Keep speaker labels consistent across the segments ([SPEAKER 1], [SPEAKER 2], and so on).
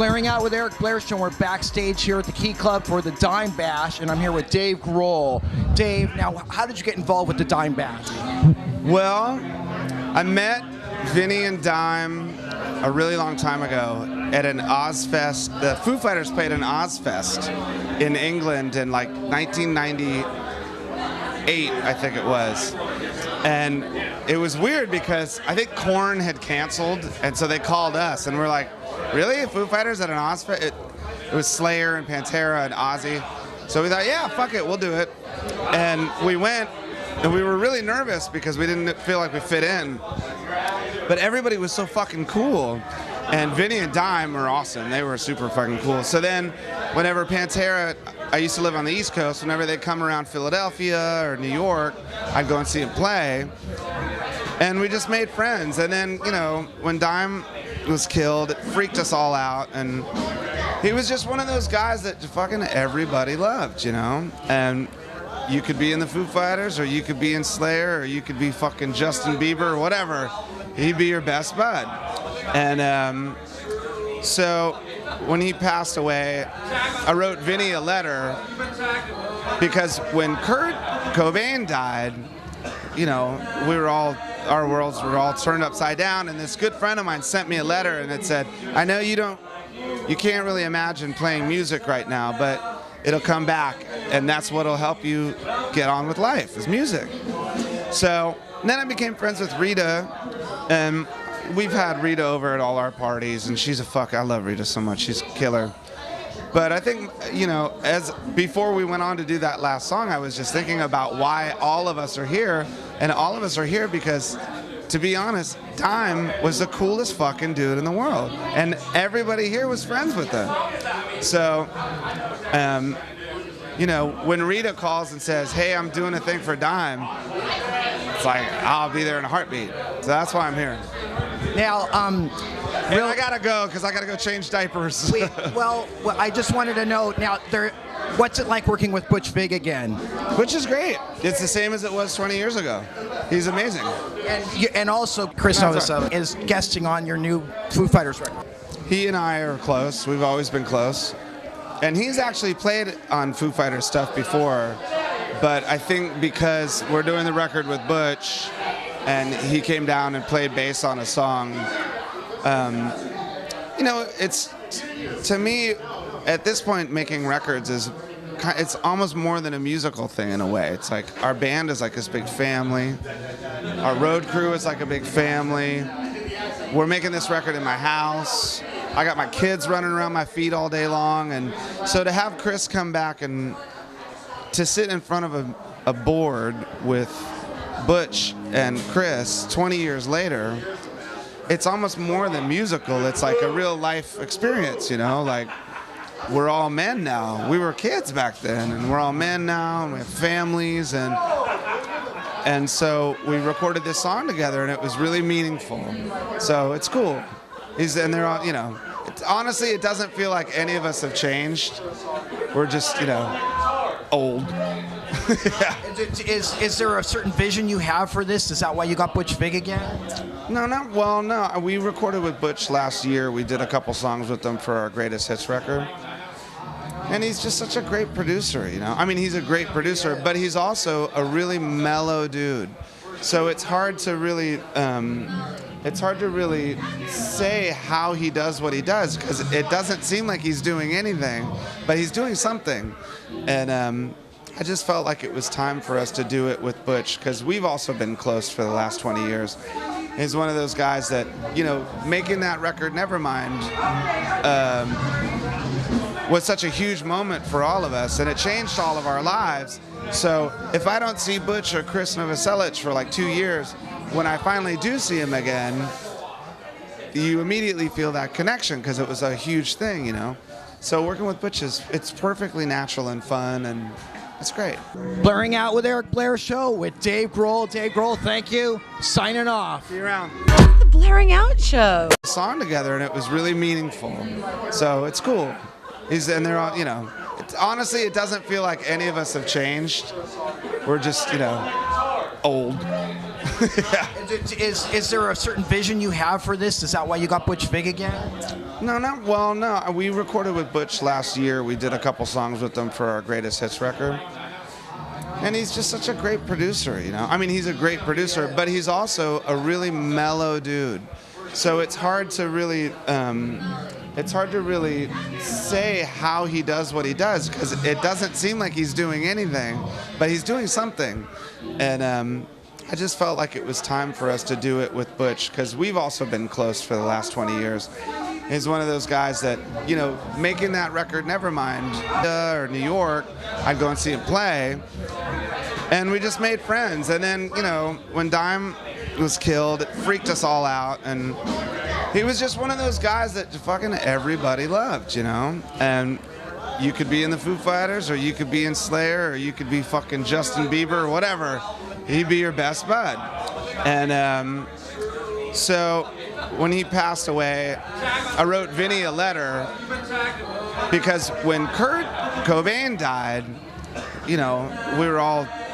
[SPEAKER 1] Blaring Out with Eric Blair Show. We're backstage here at the Key Club for the Dime Bash, and I'm here with Dave Grohl. Dave, now, how did you get involved with the Dime Bash?
[SPEAKER 2] Well, I met Vinny and Dime a really long time ago at an Ozfest. The Foo Fighters played an Ozfest in England in like 1998, I think it was. And it was weird because I think Korn had canceled, and so they called us, and we're like, really? Foo Fighters at an Ozfest? It was Slayer and Pantera and Ozzy. So we thought, yeah, fuck it, we'll do it. And we went, and we were really nervous because we didn't feel like we fit in. But everybody was so fucking cool. And Vinny and Dime were awesome. They were super fucking cool. So then, whenever Pantera, I used to live on the East Coast, whenever they'd come around Philadelphia or New York, I'd go and see them play. And we just made friends. And then, you know, when Dime was killed, it freaked us all out. And he was just one of those guys that fucking everybody loved, you know? And you could be in the Foo Fighters, or you could be in Slayer, or you could be fucking Justin Bieber, or whatever. He'd be your best bud. And so when he passed away, I wrote Vinny a letter because when Kurt Cobain died, you know, our worlds were all turned upside down, and this good friend of mine sent me a letter, and it said, I know you can't really imagine playing music right now, but it'll come back, and that's what'll help you get on with life, is music. So then I became friends with Rita, and we've had Rita over at all our parties, and she's I love Rita so much, she's a killer. But I think, you know, before we went on to do that last song, I was just thinking about why all of us are here, and all of us are here because, to be honest, Dime was the coolest fucking dude in the world, and everybody here was friends with him. So, you know, when Rita calls and says, hey, I'm doing a thing for Dime, it's like, I'll be there in a heartbeat. So that's why I'm here.
[SPEAKER 1] Now,
[SPEAKER 2] I gotta go because I gotta go change diapers.
[SPEAKER 1] well, I just wanted to know, now, what's it like working with Butch Vig again?
[SPEAKER 2] Butch is great. It's the same as it was 20 years ago. He's amazing.
[SPEAKER 1] And also, Novoselic is guesting on your new Foo Fighters record.
[SPEAKER 2] He and I are close. We've always been close. And he's actually played on Foo Fighters stuff before, but I think because we're doing the record with Butch, and he came down and played bass on a song, you know, it's, to me, at this point, making records it's almost more than a musical thing in a way. It's like our band is like this big family. Our road crew is like a big family. We're making this record in my house. I got my kids running around my feet all day long. And so to have Chris come back and to sit in front of a board with Butch and Chris 20 years later, it's almost more than musical. It's like a real life experience, you know? Like, we're all men now. We were kids back then, and we're all men now, and we have families, and so we recorded this song together, and it was really meaningful. So it's cool. And they're all, you know, honestly, it doesn't feel like any of us have changed. We're just, you know, old. Yeah.
[SPEAKER 1] Is there a certain vision you have for this? Is that why you got Butch Vig again?
[SPEAKER 2] No. We recorded with Butch last year. We did a couple songs with him for our Greatest Hits record. And he's just such a great producer, you know? I mean, he's a great producer, but he's also a really mellow dude. So it's hard to really say how he does what he does, because it doesn't seem like he's doing anything, but he's doing something. And I just felt like it was time for us to do it with Butch, because we've also been close for the last 20 years. He's one of those guys that, you know, making that record, Nevermind, was such a huge moment for all of us, and it changed all of our lives. So if I don't see Butch or Chris Novoselic for like 2 years, when I finally do see him again, you immediately feel that connection because it was a huge thing, you know? So working with Butch it's perfectly natural and fun, and it's great.
[SPEAKER 1] Blaring Out with Eric Blair Show with Dave Grohl. Dave Grohl, thank you. Signing off.
[SPEAKER 2] See you around.
[SPEAKER 3] The Blaring Out Show.
[SPEAKER 2] Song together, and it was really meaningful. So it's cool. And they're all, you know, honestly, it doesn't feel like any of us have changed. We're just, you know, old.
[SPEAKER 1] Is there a certain vision you have for this? Is that why you got Butch Vig again?
[SPEAKER 2] No. We recorded with Butch last year. We did a couple songs with him for our greatest hits record. And he's just such a great producer, you know? I mean, he's a great producer, but he's also a really mellow dude. So it's hard to really say how he does what he does, because it doesn't seem like he's doing anything, but he's doing something. And I just felt like it was time for us to do it with Butch, because we've also been close for the last 20 years. He's one of those guys that, you know, making that record, Nevermind, or New York, I'd go and see him play, and we just made friends. And then, you know, when Dime was killed, it freaked us all out, and he was just one of those guys that fucking everybody loved, you know? And you could be in the Foo Fighters, or you could be in Slayer, or you could be fucking Justin Bieber, or whatever. He'd be your best bud. And so when he passed away, I wrote Vinny a letter, because when Kurt Cobain died, you know,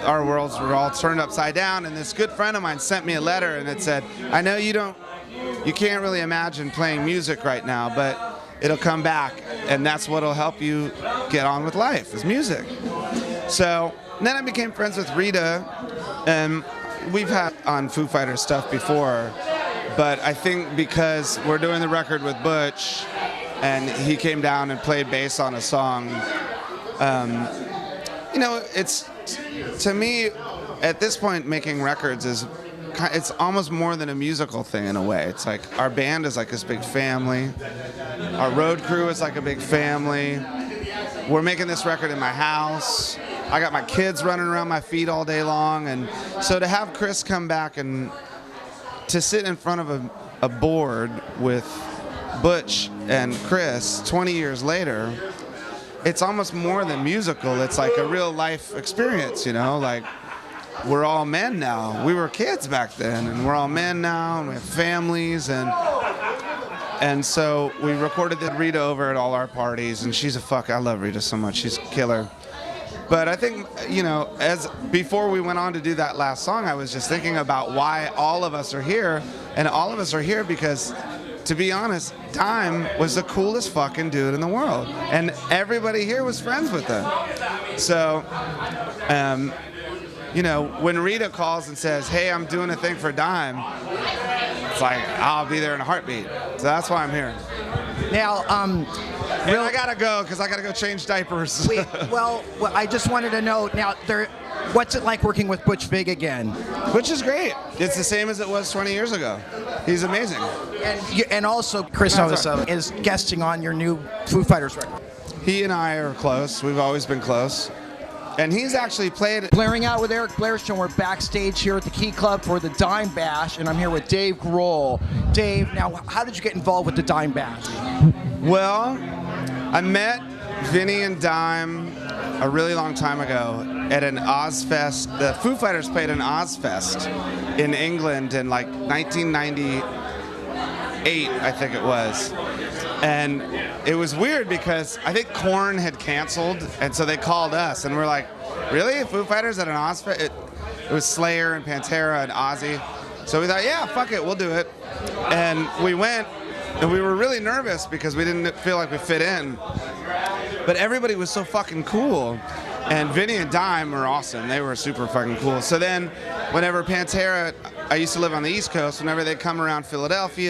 [SPEAKER 2] our worlds were all turned upside down, and this good friend of mine sent me a letter, and it said, I know you can't really imagine playing music right now, but it'll come back, and that's what'll help you get on with life, is music. So then I became friends with Rita, and we've had on Foo Fighters stuff before, but I think because we're doing the record with Butch, and he came down and played bass on a song, you know, it's, to me, at this point, making records it's almost more than a musical thing in a way. It's like our band is like this big family. Our road crew is like a big family. We're making this record in my house. I got my kids running around my feet all day long. And so to have Chris come back and to sit in front of a board with Butch and Chris 20 years later, it's almost more than musical. It's like a real life experience, you know? Like, we're all men now. We were kids back then, and we're all men now, and we have families, and so we recorded the Rita over at all our parties, and she's I love Rita so much. She's a killer. But I think, you know, before we went on to do that last song, I was just thinking about why all of us are here, and all of us are here because, to be honest, Dime was the coolest fucking dude in the world, and everybody here was friends with him. So, you know, when Rita calls and says, hey, I'm doing a thing for Dime, it's like, I'll be there in a heartbeat. So that's why I'm here.
[SPEAKER 1] Now,
[SPEAKER 2] I gotta go, because I gotta go change diapers.
[SPEAKER 1] well, I just wanted to know, now, what's it like working with Butch Vig again?
[SPEAKER 2] Butch is great. It's the same as it was 20 years ago. He's amazing.
[SPEAKER 1] And also, Chris Novoselic is guesting on your new Foo Fighters record.
[SPEAKER 2] He and I are close. We've always been close. And he's actually played...
[SPEAKER 1] Blaring Out with Eric Blair Show. We're backstage here at the Key Club for the Dime Bash, and I'm here with Dave Grohl. Dave, now, how did you get involved with the Dime Bash?
[SPEAKER 2] Well, I met Vinny and Dime a really long time ago at an Ozfest. The Foo Fighters played an Ozfest in England in like 1998, I think it was. And it was weird because I think Korn had canceled, and so they called us, and we're like, really? Foo Fighters at an Ozfest? It was Slayer and Pantera and Ozzy. So we thought, yeah, fuck it, we'll do it. And we went, and we were really nervous because we didn't feel like we fit in. But everybody was so fucking cool. And Vinny and Dime were awesome. They were super fucking cool. So then, whenever Pantera, I used to live on the East Coast, whenever they'd come around Philadelphia,